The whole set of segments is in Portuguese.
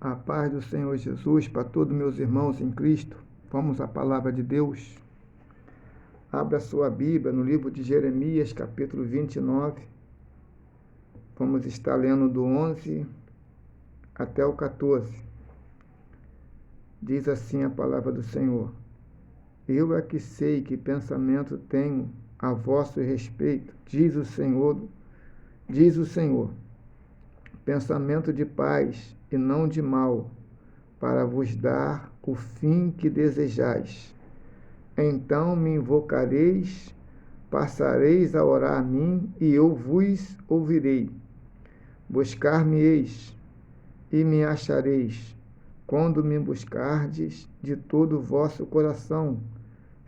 A paz do Senhor Jesus para todos meus irmãos em Cristo. Vamos à palavra de Deus. Abra sua Bíblia no livro de Jeremias, capítulo 29. Vamos estar lendo do 11 até o 14. Diz assim a palavra do Senhor: Eu é que sei que pensamento tenho a vosso respeito, diz o Senhor, pensamento de paz e não de mal, para vos dar o fim que desejais. Então me invocareis, passareis a orar a mim, e eu vos ouvirei. Buscar-me-eis, e me achareis, quando me buscardes de todo o vosso coração.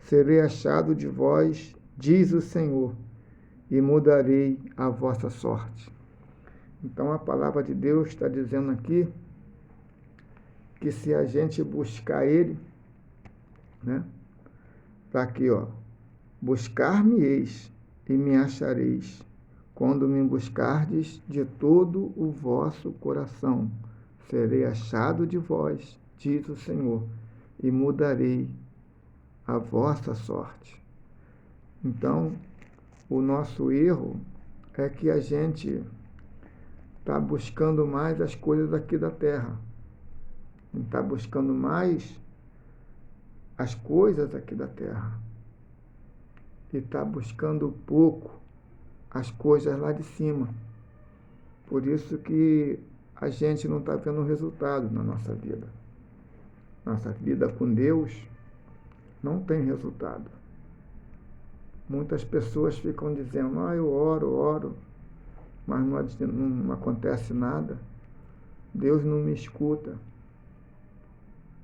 Serei achado de vós, diz o Senhor, e mudarei a vossa sorte. Então a palavra de Deus está dizendo aqui que se a gente buscar Ele, né? Está aqui, ó. Buscar-me-eis e me achareis, quando me buscardes de todo o vosso coração. Serei achado de vós, diz o Senhor, e mudarei a vossa sorte. Então, o nosso erro é que a gente está buscando mais as coisas aqui da terra. Está buscando mais as coisas aqui da terra. E está buscando pouco as coisas lá de cima. Por isso que a gente não está vendo resultado na nossa vida. Nossa vida com Deus não tem resultado. Muitas pessoas ficam dizendo: eu oro, mas não acontece nada. Deus não me escuta.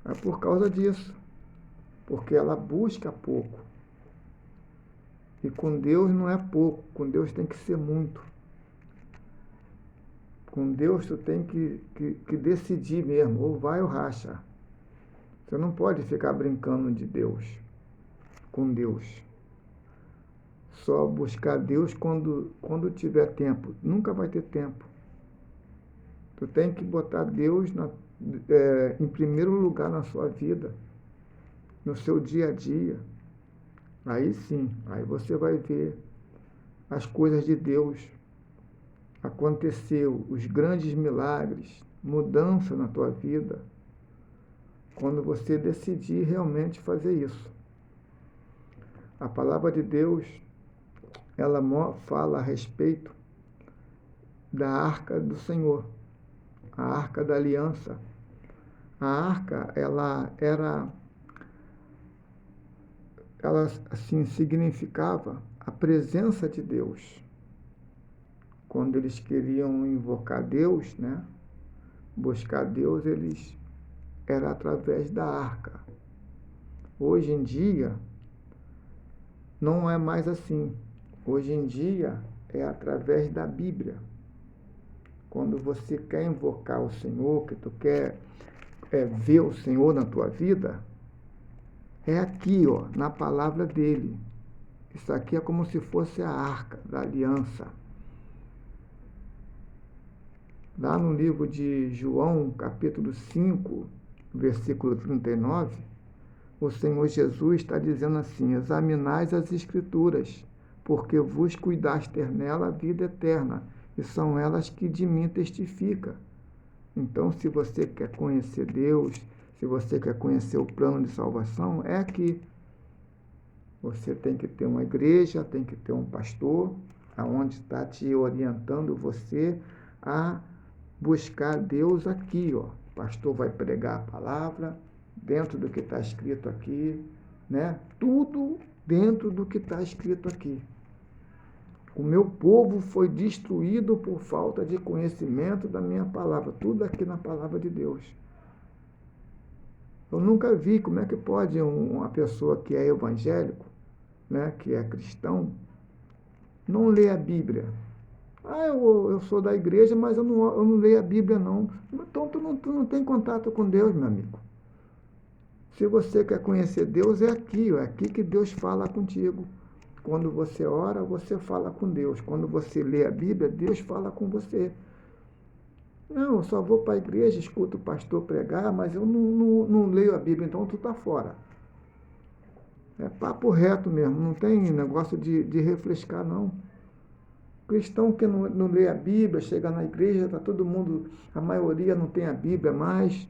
É por causa disso, porque ela busca pouco. E com Deus não é pouco, com Deus tem que ser muito. Com Deus tu tem que decidir mesmo, ou vai ou racha. Você não pode ficar brincando de Deus, com Deus. Só buscar Deus quando tiver tempo. Nunca vai ter tempo. Tu tem que botar Deus em primeiro lugar na sua vida, no seu dia a dia. Aí sim, aí você vai ver as coisas de Deus aconteceu, os grandes milagres, mudança na tua vida, quando você decidir realmente fazer isso. A palavra de Deus, ela fala a respeito da arca do Senhor, a arca da aliança. A arca, ela assim significava a presença de Deus. Quando eles queriam invocar Deus, né, buscar Deus, era através da arca. Hoje em dia não é mais assim. Hoje em dia é através da Bíblia. Quando você quer invocar o Senhor, que tu quer ver o Senhor na tua vida, é aqui, ó, na palavra dele. Isso aqui é como se fosse a arca da aliança. Lá no livro de João, capítulo 5, versículo 39, o Senhor Jesus está dizendo assim: examinais as Escrituras, porque vos cuidaste ter nela a vida eterna, e são elas que de mim testificam. Então, se você quer conhecer Deus, se você quer conhecer o plano de salvação, é aqui. Você tem que ter uma igreja, tem que ter um pastor, aonde está te orientando você a buscar Deus aqui, ó. O pastor vai pregar a palavra dentro do que está escrito aqui, né? Tudo dentro do que está escrito aqui. O meu povo foi destruído por falta de conhecimento da minha palavra. Tudo aqui na palavra de Deus. Eu nunca vi como é que pode uma pessoa que é evangélico, né, que é cristão, não ler a Bíblia. Eu sou da igreja, mas eu não leio a Bíblia, não. Então, tu não tem contato com Deus, meu amigo. Se você quer conhecer Deus, é aqui que Deus fala contigo. Quando você ora, você fala com Deus. Quando você lê a Bíblia, Deus fala com você. Não, eu só vou para a igreja, escuto o pastor pregar, mas eu não leio a Bíblia, então tu está fora. É papo reto mesmo, não tem negócio de refrescar, não. Cristão que não lê a Bíblia, chega na igreja, está todo mundo, a maioria não tem a Bíblia mais.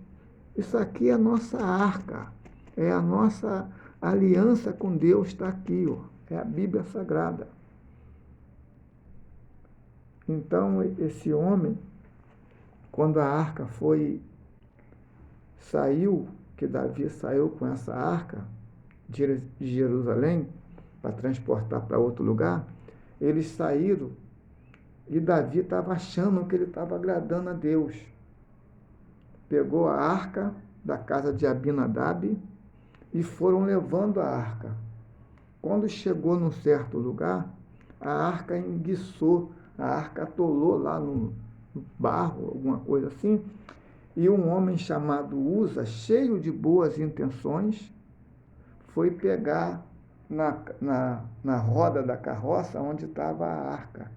Isso aqui é a nossa arca, é a nossa aliança com Deus, está aqui, ó, é a Bíblia Sagrada. Então, esse homem, quando a arca saiu, que Davi saiu com essa arca de Jerusalém, para transportar para outro lugar, eles saíram e Davi estava achando que ele estava agradando a Deus. Pegou a arca da casa de Abinadab e foram levando a arca. Quando chegou num certo lugar, a arca enguiçou, a arca atolou lá no barro, alguma coisa assim, e um homem chamado Uza, cheio de boas intenções, foi pegar na roda da carroça onde estava a arca.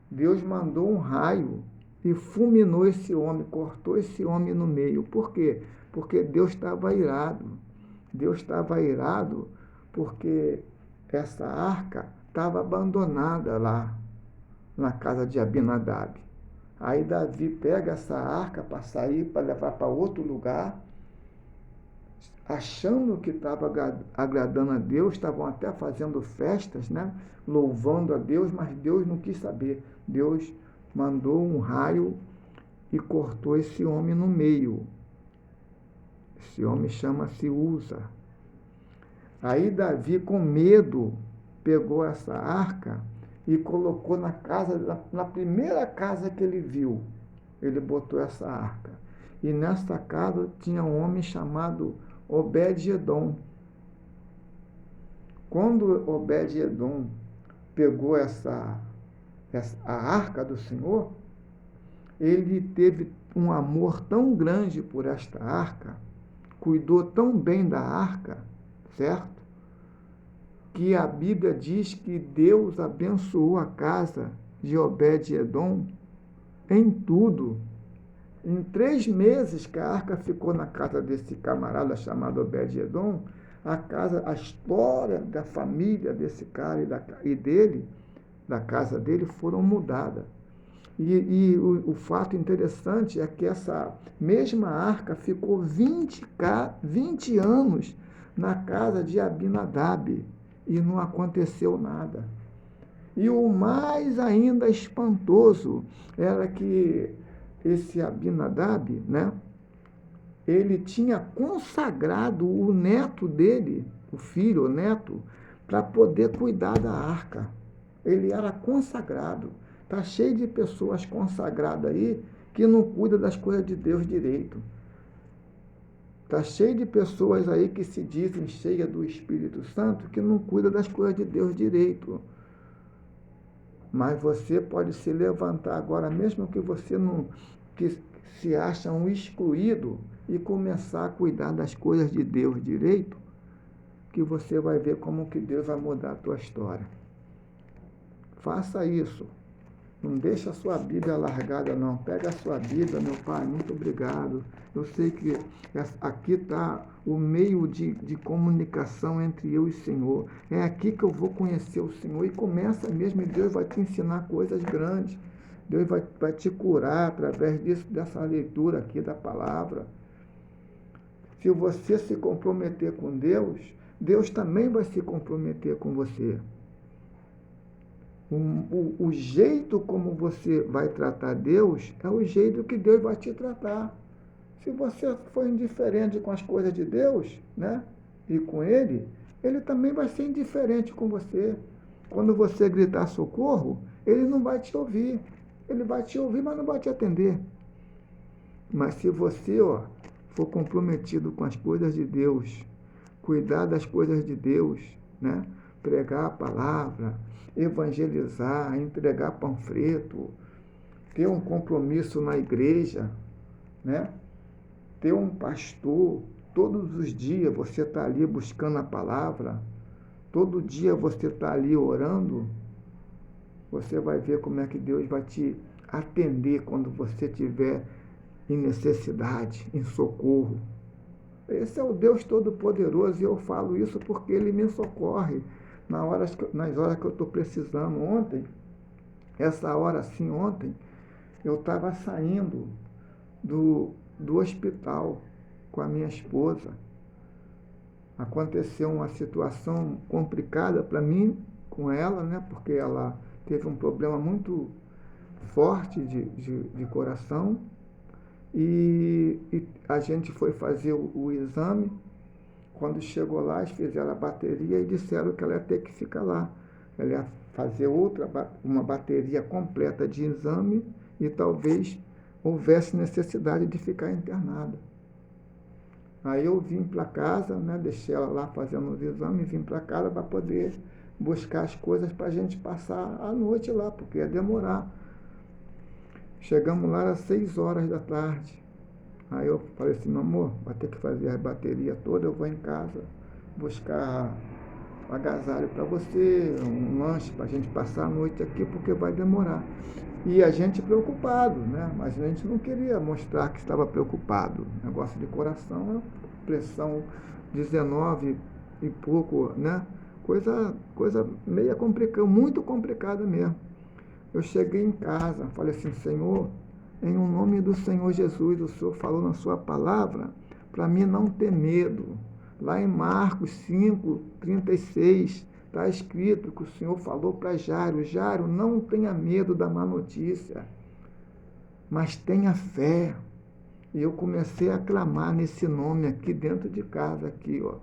Deus mandou um raio e fulminou esse homem, cortou esse homem no meio. Por quê? Porque Deus estava irado. Deus estava irado porque essa arca estava abandonada lá na casa de Abinadab. Aí Davi pega essa arca para sair, para levar para outro lugar, achando que estava agradando a Deus, estavam até fazendo festas, né? Louvando a Deus, mas Deus não quis saber. Deus mandou um raio e cortou esse homem no meio. Esse homem chama-se Uza. Aí Davi, com medo, pegou essa arca e colocou na primeira casa que ele viu. Ele botou essa arca. E nessa casa tinha um homem chamado Obed-Edom. Quando Obed-Edom pegou a arca do Senhor, ele teve um amor tão grande por esta arca, cuidou tão bem da arca, certo? Que a Bíblia diz que Deus abençoou a casa de Obed-Edom em tudo. Em 3 meses que a arca ficou na casa desse camarada chamado Obed-Edom, a história da família desse cara e dele, da casa dele, foram mudadas. E o fato interessante é que essa mesma arca ficou 20 anos na casa de Abinadab e não aconteceu nada. E o mais ainda espantoso era que esse Abinadab, né, ele tinha consagrado o neto dele, o filho, o neto, para poder cuidar da arca. Ele era consagrado. Está cheio de pessoas consagradas aí que não cuidam das coisas de Deus direito. Está cheio de pessoas aí que se dizem cheias do Espírito Santo que não cuidam das coisas de Deus direito. Mas você pode se levantar agora, mesmo que você não, que se acha um excluído, e começar a cuidar das coisas de Deus direito, que você vai ver como que Deus vai mudar a tua história. Faça isso. Não deixa a sua Bíblia largada, não. Pega a sua Bíblia, meu Pai, muito obrigado. Eu sei que aqui está o meio de comunicação entre eu e o Senhor. É aqui que eu vou conhecer o Senhor. E começa mesmo, e Deus vai te ensinar coisas grandes. Deus vai te curar através dessa leitura aqui da palavra. Se você se comprometer com Deus, Deus também vai se comprometer com você. O jeito como você vai tratar Deus é o jeito que Deus vai te tratar. Se você for indiferente com as coisas de Deus, né, e com Ele, Ele também vai ser indiferente com você. Quando você gritar socorro, Ele não vai te ouvir. Ele vai te ouvir, mas não vai te atender. Mas se você, for comprometido com as coisas de Deus, cuidar das coisas de Deus, né, pregar a palavra, evangelizar, entregar panfleto, ter um compromisso na igreja, né? Ter um pastor, todos os dias você está ali buscando a palavra, todo dia você está ali orando, você vai ver como é que Deus vai te atender quando você estiver em necessidade, em socorro. Esse é o Deus Todo-Poderoso, e eu falo isso porque Ele me socorre nas horas que eu estou precisando. Ontem, essa hora assim, ontem, eu estava saindo do hospital com a minha esposa. Aconteceu uma situação complicada para mim, com ela, né? Porque ela teve um problema muito forte de coração. E a gente foi fazer o exame. Quando chegou lá, eles fizeram a bateria e disseram que ela ia ter que ficar lá. Ela ia fazer uma bateria completa de exame e talvez houvesse necessidade de ficar internada. Aí eu vim para casa, né, deixei ela lá fazendo os exames, vim para casa para poder buscar as coisas para a gente passar a noite lá, porque ia demorar. Chegamos lá às 6 horas da tarde. Aí eu falei assim, meu amor, vai ter que fazer a bateria toda, eu vou em casa buscar um agasalho para você, um lanche para a gente passar a noite aqui, porque vai demorar. E a gente preocupado, né? Mas a gente não queria mostrar que estava preocupado. Negócio de coração, pressão 19 e pouco, né? Coisa meio complicada, muito complicada mesmo. Eu cheguei em casa, falei assim, Senhor, em nome do Senhor Jesus, o Senhor falou na sua palavra para mim não ter medo. Lá em Marcos 5:36, está escrito que o Senhor falou para Jairo, Jairo, não tenha medo da má notícia, mas tenha fé. E eu comecei a clamar nesse nome aqui dentro de casa, aqui, ó,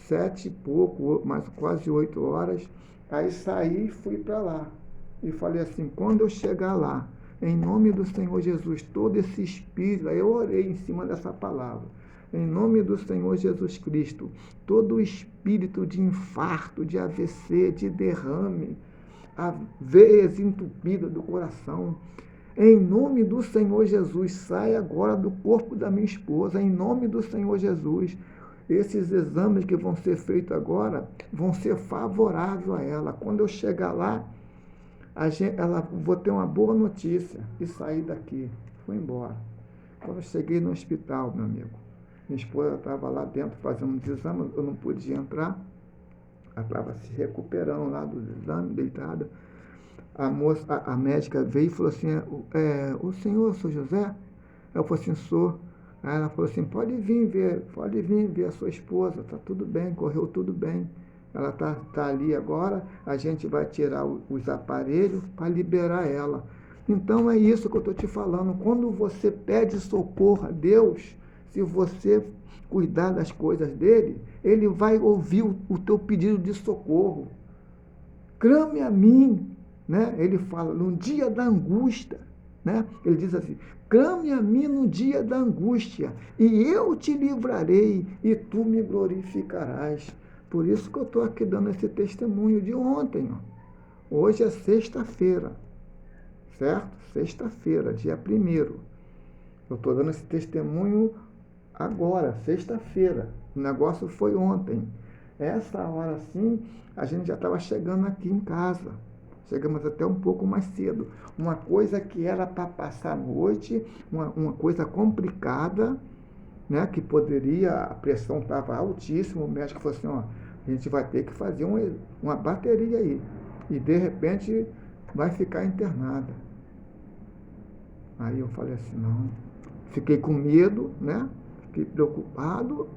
7 e pouco, mas quase 8 horas. Aí saí e fui para lá. E falei assim, quando eu chegar lá, em nome do Senhor Jesus, todo esse espírito, aí eu orei em cima dessa palavra, em nome do Senhor Jesus Cristo, todo o espírito de infarto, de AVC, de derrame, a veias entupidas do coração, em nome do Senhor Jesus, sai agora do corpo da minha esposa, em nome do Senhor Jesus. Esses exames que vão ser feitos agora vão ser favoráveis a ela. Quando eu chegar lá, vou ter uma boa notícia e sair daqui. Fui embora. Quando eu cheguei no hospital, meu amigo, minha esposa estava lá dentro fazendo os exames, eu não podia entrar. Ela estava se recuperando lá dos exames, deitada. A médica veio e falou assim, o senhor, Sr. José? Eu falei assim, sou. Aí ela falou assim, pode vir ver a sua esposa, está tudo bem, correu tudo bem. Ela tá ali agora, a gente vai tirar os aparelhos para liberar ela. Então é isso que eu estou te falando. Quando você pede socorro a Deus, se você cuidar das coisas dele, ele vai ouvir o teu pedido de socorro. Clame a mim, né? Ele fala, no dia da angústia, né? Ele diz assim, clame a mim no dia da angústia, e eu te livrarei, e tu me glorificarás. Por isso que eu estou aqui dando esse testemunho de ontem. Ó. Hoje é sexta-feira, certo? Sexta-feira, dia 1º. Eu estou dando esse testemunho agora, sexta-feira. O negócio foi ontem. Essa hora sim, a gente já estava chegando aqui em casa. Chegamos até um pouco mais cedo. Uma coisa que era para passar a noite, uma coisa complicada, né, que poderia, a pressão estava altíssima, o médico falou assim, ó, a gente vai ter que fazer uma bateria aí, e de repente vai ficar internada. Aí eu falei assim, não, fiquei com medo, né, fiquei preocupado,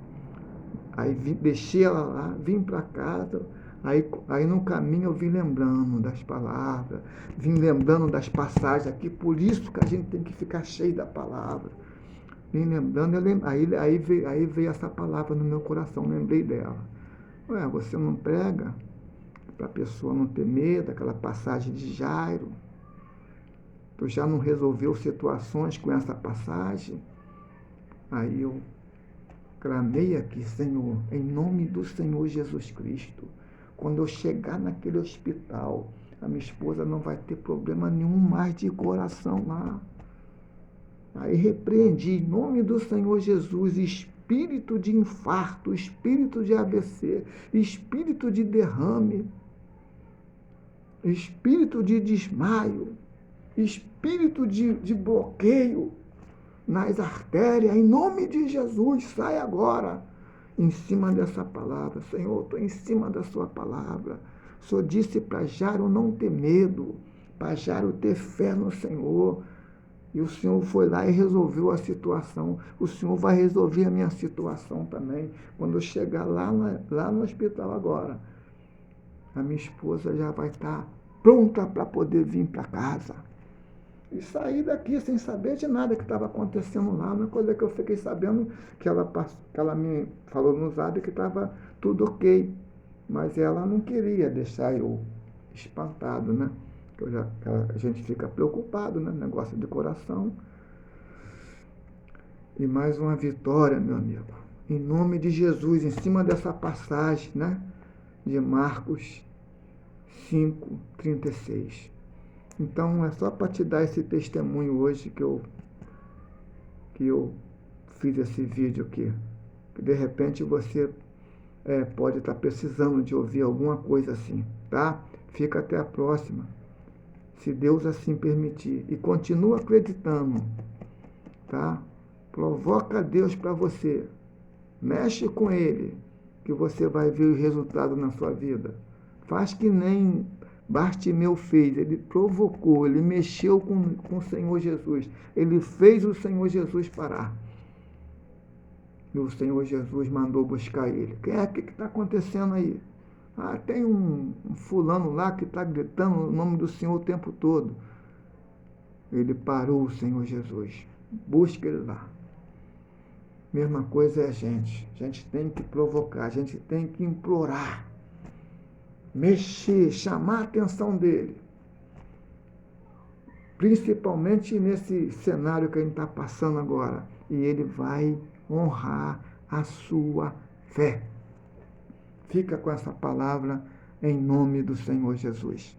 aí deixei ela lá, vim para casa, aí no caminho eu vim lembrando das palavras, vim lembrando das passagens aqui, por isso que a gente tem que ficar cheio da palavra. Me lembrando, aí veio essa palavra no meu coração, lembrei dela. Ué, você não prega para a pessoa não ter medo, aquela passagem de Jairo? Tu já não resolveu situações com essa passagem? Aí eu clamei aqui, Senhor, em nome do Senhor Jesus Cristo, quando eu chegar naquele hospital, a minha esposa não vai ter problema nenhum mais de coração lá. Aí repreendi, em nome do Senhor Jesus, espírito de infarto, espírito de AVC, espírito de derrame, espírito de desmaio. espírito de bloqueio nas artérias, em nome de Jesus, sai agora. Em cima dessa palavra, Senhor, estou em cima da sua palavra. O Senhor disse para Jairo não ter medo, para Jairo ter fé no Senhor. E o Senhor foi lá e resolveu a situação. O Senhor vai resolver a minha situação também. Quando eu chegar lá no hospital agora, a minha esposa já vai estar pronta para poder vir para casa. E saí daqui sem saber de nada que estava acontecendo lá. Uma coisa que eu fiquei sabendo, que ela me falou no zap que estava tudo ok. Mas ela não queria deixar eu espantado, né? A gente fica preocupado, né? Negócio de coração. E mais uma vitória, meu amigo. Em nome de Jesus, em cima dessa passagem, né? De Marcos 5:36. Então, é só para te dar esse testemunho hoje que eu fiz esse vídeo aqui. Que de repente você pode estar precisando de ouvir alguma coisa assim, tá? Fica até a próxima, se Deus assim permitir. E continua acreditando, tá? Provoca Deus para você. Mexe com Ele, que você vai ver o resultado na sua vida. Faz que nem Bartimeu fez, ele provocou, ele mexeu com o Senhor Jesus, ele fez o Senhor Jesus parar. E o Senhor Jesus mandou buscar ele. O que está acontecendo aí? Ah, tem um fulano lá que está gritando o nome do Senhor o tempo todo. Ele parou o Senhor Jesus. Busca ele lá. Mesma coisa é a gente. A gente tem que provocar, a gente tem que implorar. Mexer, chamar a atenção dele. Principalmente nesse cenário que a gente está passando agora. E ele vai honrar a sua fé. Fica com essa palavra em nome do Senhor Jesus.